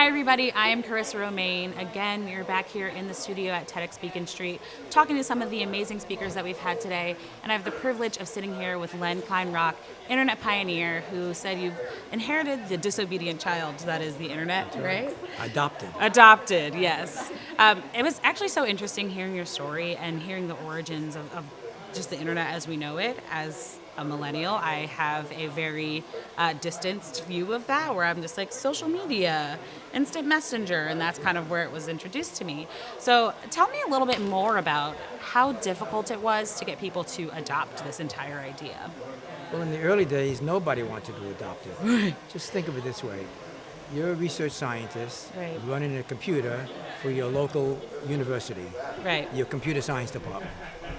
Hi, everybody. I am Carissa Romaine. Again, you're back here in the studio at TEDx Beacon Street, talking to some of the amazing speakers that we've had today. And I have the privilege of sitting here with Len Kleinrock, internet pioneer, who said you've inherited the disobedient child that is the internet, right? Adopted, yes. It was actually so interesting hearing your story and hearing the origins of just the internet as we know it. As a millennial, I have a very distanced view of that, where I'm just like social media, instant messenger, and that's kind of where it was introduced to me. So tell me a little bit more about how difficult it was to get people to adopt this entire idea. Well, in the early days, nobody wanted to adopt it. Just think of it this way. You're a research scientist running a computer for your local university, your computer science department.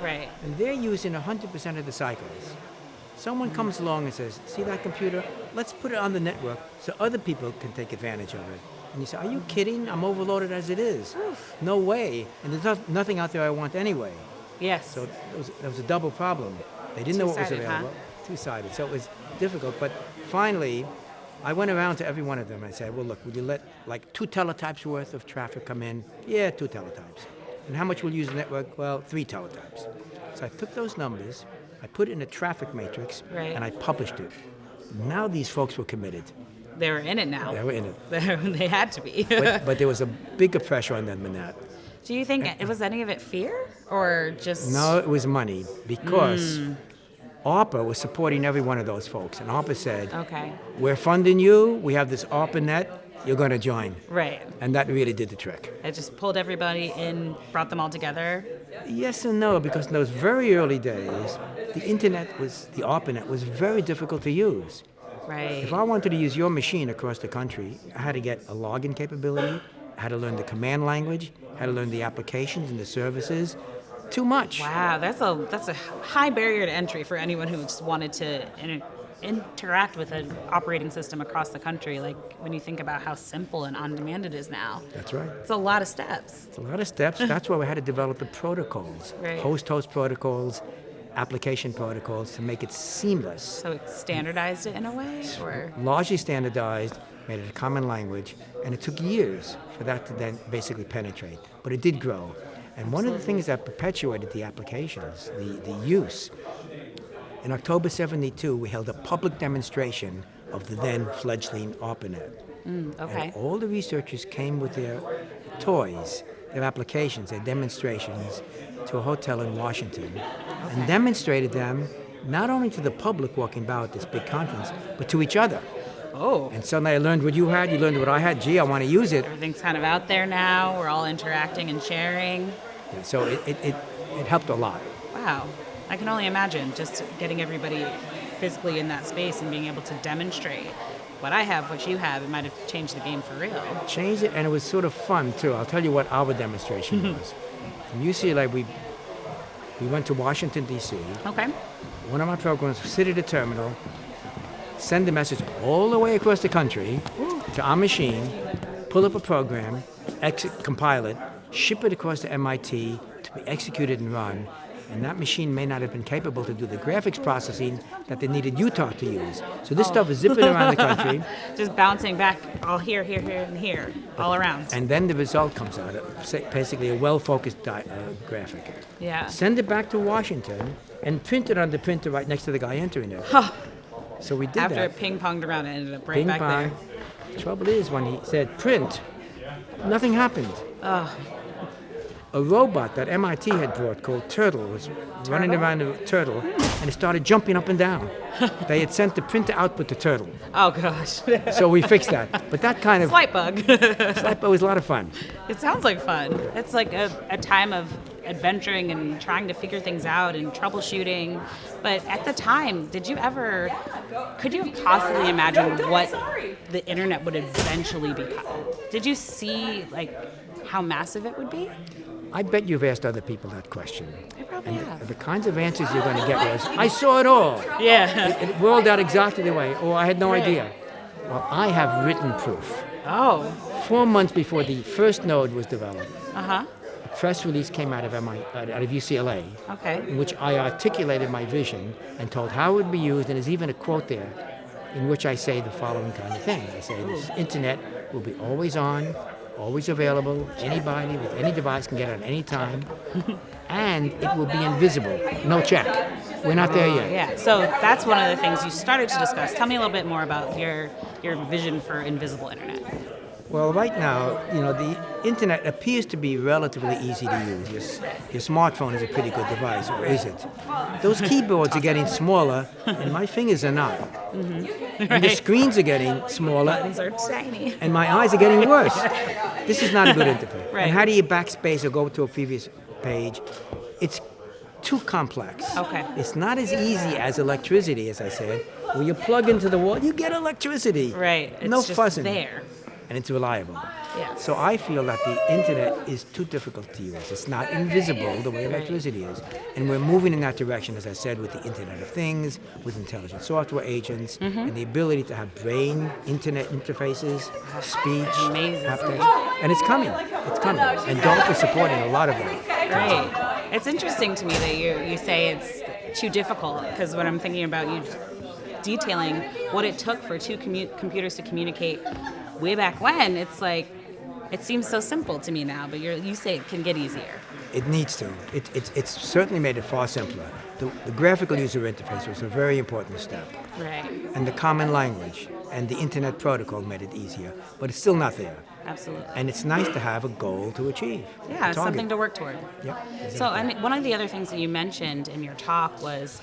And they're using 100% of the cycles. Someone comes along and says, see that computer? Let's put it on the network so other people can take advantage of it. And you say, are you kidding? I'm overloaded as it is. No way. And there's nothing out there I want anyway. Yes. So that was a double problem. They didn't know what was available. Two-sided. So it was difficult. But finally, I went around to every one of them and I said, well, look, would you let like 2 teletypes worth of traffic come in? Yeah, 2 teletypes. And how much will you use the network? Well, 3 teletypes. So I took those numbers, I put it in a traffic matrix, and I published it. Now these folks were committed. They were in it now. They were in it. They had to be. but there was a bigger pressure on them than that. Do you think it was any of it fear or just... No, it was money, because ARPA was supporting every one of those folks. And ARPA said, we're funding you, we have this ARPA net, you're going to join. And that really did the trick. It just pulled everybody in, brought them all together? Yes and no, because in those very early days, the ARPANET was very difficult to use. If I wanted to use your machine across the country, I had to get a login capability, I had to learn the command language, I had to learn the applications and the services. Too much. Wow, that's a high barrier to entry for anyone who just wanted to interact with an operating system across the country. Like when you think about how simple and on-demand it is now. That's right. It's a lot of steps. It's a lot of steps. That's why we had to develop the protocols, host-host protocols, application protocols to make it seamless. So it standardized it in a way, or largely standardized, made it a common language, and it took years for that to then basically penetrate. But it did grow. And one of the things that perpetuated the applications, the use, in October '72, we held a public demonstration of the then fledgling ARPANET. And all the researchers came with their toys, their applications, their demonstrations to a hotel in Washington and demonstrated them not only to the public walking by at this big conference, but to each other. And suddenly I learned what you had, you learned what I had. Gee, I want to use it. Everything's kind of out there now. We're all interacting and sharing. Yeah, so it helped a lot. Wow. I can only imagine just getting everybody physically in that space and being able to demonstrate what I have, what you have. It might have changed the game for real. Changed it, and it was sort of fun, too. I'll tell you what our demonstration was. From UCLA, we went to Washington, D.C. One of my programs was sit at a terminal, send a message all the way across the country to our machine, pull up a program, compile it, ship it across to MIT to be executed and run. And that machine may not have been capable to do the graphics processing that they needed Utah to use. So this stuff is zipping around the country. Just bouncing back all here, and here, all around. And then the result comes out, basically a well-focused graphic. Send it back to Washington and print it on the printer right next to the guy entering it. So we did that. After it ping-ponged around, it ended up right back there. The trouble is, when he said print, nothing happened. A robot that MIT had brought called Turtle was running around the Turtle, and it started jumping up and down. They had sent the printer output to Turtle. Oh, gosh. So we fixed that. But that kind of... Slight bug. Slight bug was a lot of fun. It sounds like fun. It's like a time of adventuring and trying to figure things out and troubleshooting. But at the time, could you have possibly imagined what the internet would eventually become? Did you see, how massive it would be? I bet you've asked other people that question. I probably have. The kinds of answers you're going to get was, I saw it all. Yeah. It rolled out exactly the way, or I had no idea. Well, I have written proof. 4 months before the first node was developed, a press release came out of UCLA, in which I articulated my vision and told how it would be used, and there's even a quote there in which I say the following kind of thing. I say this internet will be always on, always available. Anybody with any device can get it at any time. And it will be invisible. No check. We're not there yet. Yeah, so that's one of the things you started to discuss. Tell me a little bit more about your vision for invisible internet. Well, right now, the internet appears to be relatively easy to use. Your smartphone is a pretty good device, or is it? Those keyboards are getting smaller, and my fingers are not. Mm-hmm. And the screens are getting smaller, Buttons are tiny. and my eyes are getting worse. This is not a good interface. Right. And how do you backspace or go to a previous page? It's too complex. Okay. It's not as easy as electricity, as I said, where you plug into the wall, you get electricity. Right. It's No just fussing. there. And it's reliable. Yeah. So I feel that the internet is too difficult to use. It's not invisible the way electricity is. And we're moving in that direction, as I said, with the Internet of Things, with intelligent software agents, and the ability to have brain internet interfaces, speech, Amazing. haptics. And it's coming. It's coming. And DARPA is supporting a lot of that. Right. It's interesting to me that you say it's too difficult, because when I'm thinking about you detailing what it took for two computers to communicate way back when, it's like, it seems so simple to me now, but you say it can get easier. It needs to. It's certainly made it far simpler. The graphical user interface was a very important step. Right. And the common language and the internet protocol made it easier, but it's still not there. Absolutely. And it's nice to have a goal to achieve. Yeah, something to work toward. Yep, exactly. So, I mean, one of the other things that you mentioned in your talk was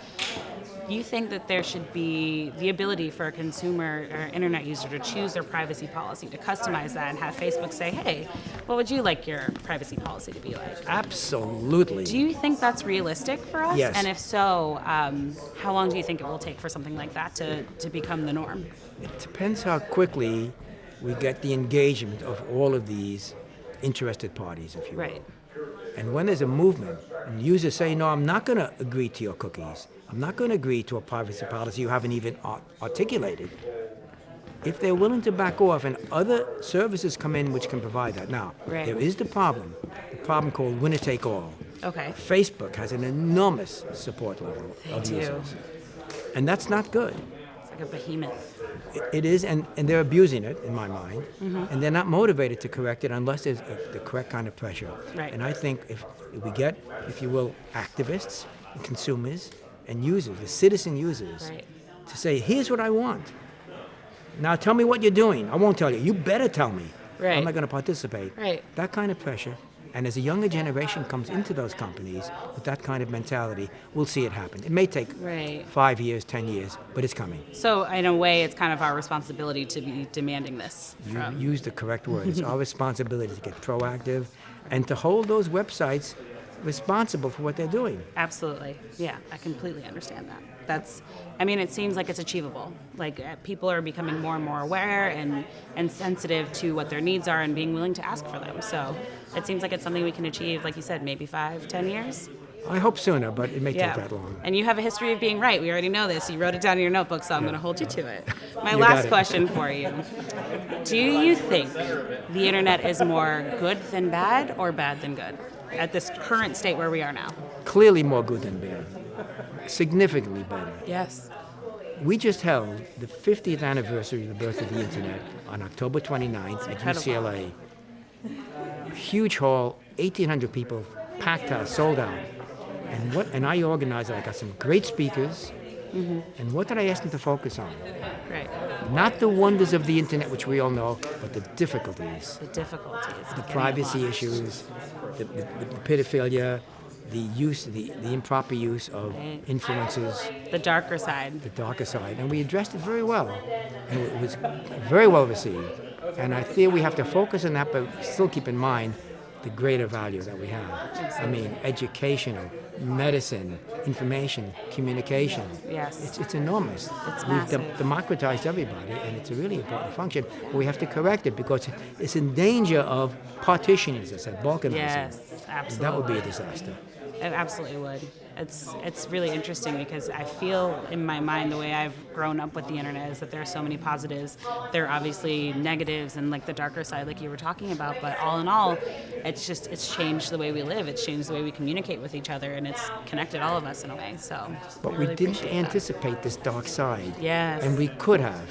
you think that there should be the ability for a consumer or internet user to choose their privacy policy, to customize that and have Facebook say, hey, what would you like your privacy policy to be like? Absolutely. Do you think that's realistic for us? Yes. And if so, how long do you think it will take for something like that to become the norm? It depends how quickly we get the engagement of all of these interested parties, if you will. Right. And when there's a movement, and users say, no, I'm not going to agree to your cookies. I'm not going to agree to a privacy policy you haven't even articulated. If they're willing to back off and other services come in which can provide that. Now, Right. there is the problem called winner take all. Okay. Facebook has an enormous support level of do. users. And that's not good. It's like a behemoth. It is, and they're abusing it, in my mind, and they're not motivated to correct it unless there's the correct kind of pressure. Right. And I think if we get, if you will, activists, and consumers, and users, the citizen users, Right. to say, here's what I want. Now tell me what you're doing. I won't tell you. You better tell me. Right. I'm not going to participate. Right. That kind of pressure. And as a younger generation comes into those companies with that kind of mentality, we'll see it happen. It may take Right. 5 years, 10 years, but it's coming. So, in a way, it's kind of our responsibility to be demanding this. You used the correct word. It's our responsibility to get proactive and to hold those websites responsible for what they're doing. Absolutely. Yeah, I completely understand that. It seems like it's achievable. Like, people are becoming more and more aware and sensitive to what their needs are and being willing to ask for them. So, it seems like it's something we can achieve, like you said, maybe 5, 10 years. I hope sooner, but it may take that long. And you have a history of being right. We already know this. You wrote it down in your notebook, so I'm going to hold you to it. My You last got it. question for you. Do you think the internet is more good than bad or bad than good at this current state where we are now? Clearly more good than bad. Significantly better. Yes. We just held the 50th anniversary of the birth of the internet on October 29th at Incredible. UCLA. A huge hall, 1,800 people, packed house, sold out. And I organized it. I got some great speakers. And what did I ask them to focus on? Right. Not the wonders of the internet, which we all know, but the difficulties. The difficulties. The privacy issues, the pedophilia, the use, the improper use of influencers, The darker side. the darker side. And we addressed it very well. And it was very well received. And I feel we have to focus on that, but still keep in mind the greater value that we have. I mean, educational, medicine, information, communication. Yes. It's enormous. It's We've massive. democratized everybody, and it's a really important function. But we have to correct it because it's in danger of partitioning, as I said, balkanizing. Yes, And absolutely. that would be a disaster. It absolutely would. It's really interesting because I feel in my mind the way I've grown up with the internet is that there are so many positives. There are obviously negatives and like the darker side like you were talking about, but all in all, it's changed the way we live. It's changed the way we communicate with each other, and it's connected all of us in a way. So But I we really didn't appreciate that. anticipate this dark side. Yes. And we could have.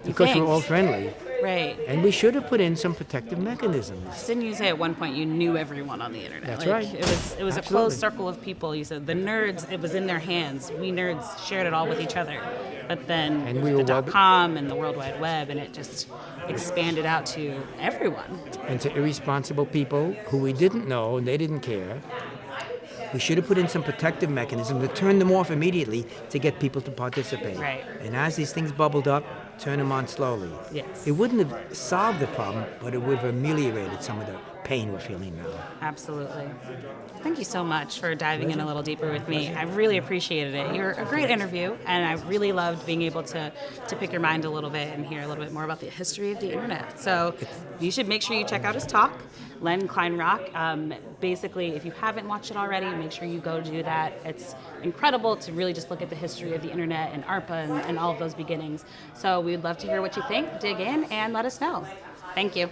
because we're think? all friendly. Right. And we should have put in some protective mechanisms. Didn't you say at one point you knew everyone on the internet? That's like, right. It was a Absolutely. closed circle of people. You said the nerds, it was in their hands. We nerds shared it all with each other. But then And we were the well- .com and the World Wide Web, and it just expanded out to everyone. And to irresponsible people who we didn't know and they didn't care, we should have put in some protective mechanism to turn them off immediately to get people to participate. Right. And as these things bubbled up, turn them on slowly. Yes. It wouldn't have solved the problem, but it would have ameliorated some of the pain we're feeling now. Absolutely. Thank you so much for diving in a little deeper with me. I really appreciated it. You were a great interview, and I really loved being able to pick your mind a little bit and hear a little bit more about the history of the internet. So you should make sure you check out his talk, Len Kleinrock. Basically, if you haven't watched it already, make sure you go do that. It's incredible to really just look at the history of the internet and ARPA and all of those beginnings. So we'd love to hear what you think. Dig in and let us know. Thank you.